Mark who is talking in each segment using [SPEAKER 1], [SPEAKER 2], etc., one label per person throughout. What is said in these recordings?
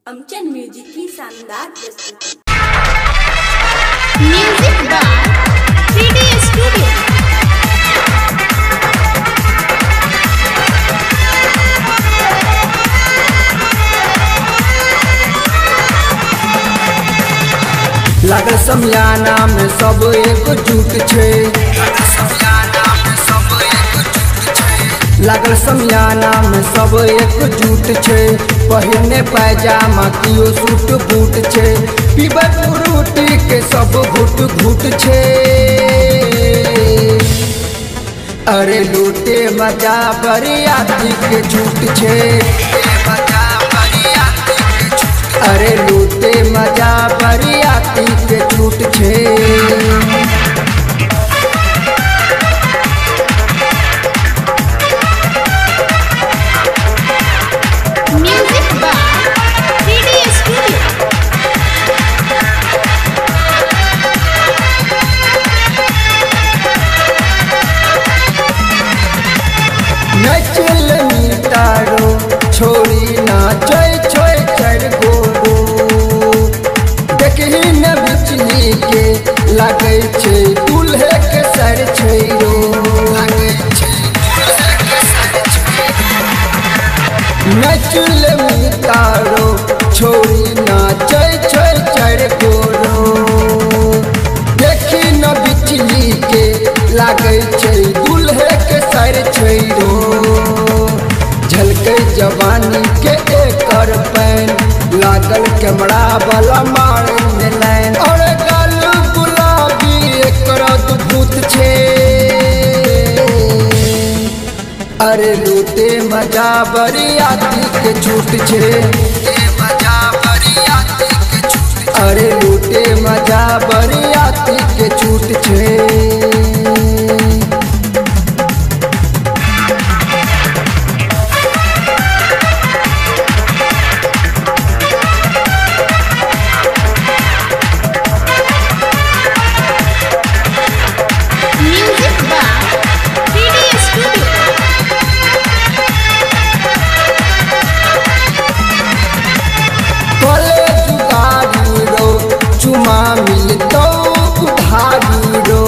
[SPEAKER 1] अमचन music की शानदार प्रस्तुति।
[SPEAKER 2] Music by 3D studio.
[SPEAKER 3] लागल समियाना में सब एकजुट छे, लागल समियाना में सब एकजुट छे। पहिने पैजामा कियो सूट बूट छे, पीबे फ्रूटी के सब घुट घुट छे। अरे लूटे मजा बरियाती के छूट छे, अरे लूटे मजा बरियाती के छूट छे।
[SPEAKER 2] Music by 3D studio.
[SPEAKER 3] नचल मीतारो छोरी नाचे छोय चढ़ गोरो, देखही न बिचली के लागे छे दूल्हे के सर छैरो। नचल मीतारो छोरी नाचे छोय चढ़ गोरो, देखी न बिचली के लागे छे दूल्हे के सर छैरो। झलके जवानी के एकर पैन, लागल कैमरा वाला मारे लाइन। और गाल गुलाबी एकर अद्भुत छे, अरे लूटे मजा बरियाती के छूट छे, अरे लूटे मजा बरियाती के छूट छे।
[SPEAKER 2] Music by 3D studio.
[SPEAKER 3] बोले जुगाड़ी रो चुमा मिलतो उधारी रो,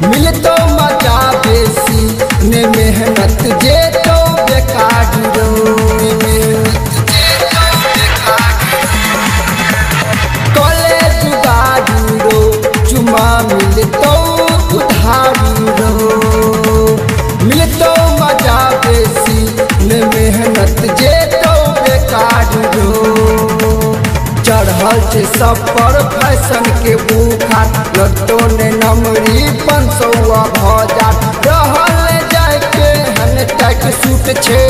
[SPEAKER 3] मिलतो मजा बेसी ने मेहनत जे तो बेकार रो। बोले जुगाड़ी रो चुमा मिलतो उधारी रो, मिलतो मजा बेसी ने मेहनत जे तो बेकार रो। चढ़ल छे सब पर फैशन के बुखार, लट्टो ने नमरी 500 भजार। रहल जाय के हन टाइट सूट छे,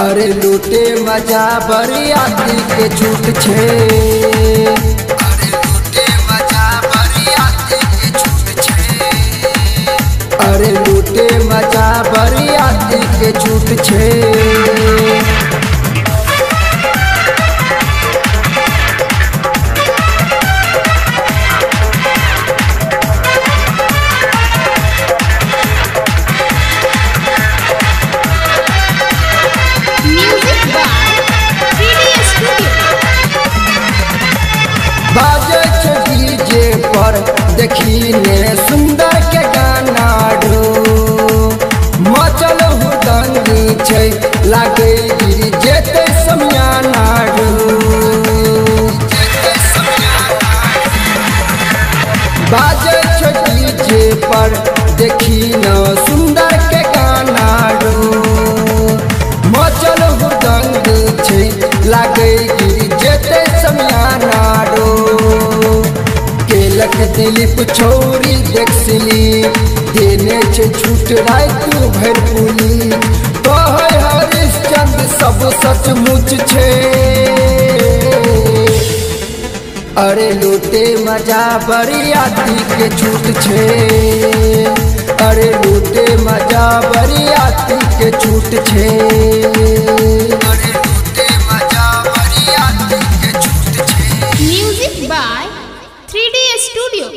[SPEAKER 3] अरे लूटे मजा बरियाती के छूट छे, अरे लूटे मजा बरियाती के छूट छे।
[SPEAKER 2] Music by 3D studio.
[SPEAKER 3] बाजे छे डीजे पर देखी ने सुंदर के गाना रो, मचल हुदंगी छे लागे गिरी जेते समियाना रो। बाजे छे डीजे पर देखी न सुंदर के गाना रो, मचल हुदंगी छे लागे गिरी जेते समियाना रो। केलक दिलीप छोरी देखली देने छे छूट रात भर पुली। कहे हरिश्चंद्र सब सचमुच छे, अरे लूटे मजा बरियाती के छूट छे, अरे लूटे मजा बरियाती के छूट छे, अरे लूटे मजा बरियाती के छूट छे।
[SPEAKER 2] Music by 3D studio.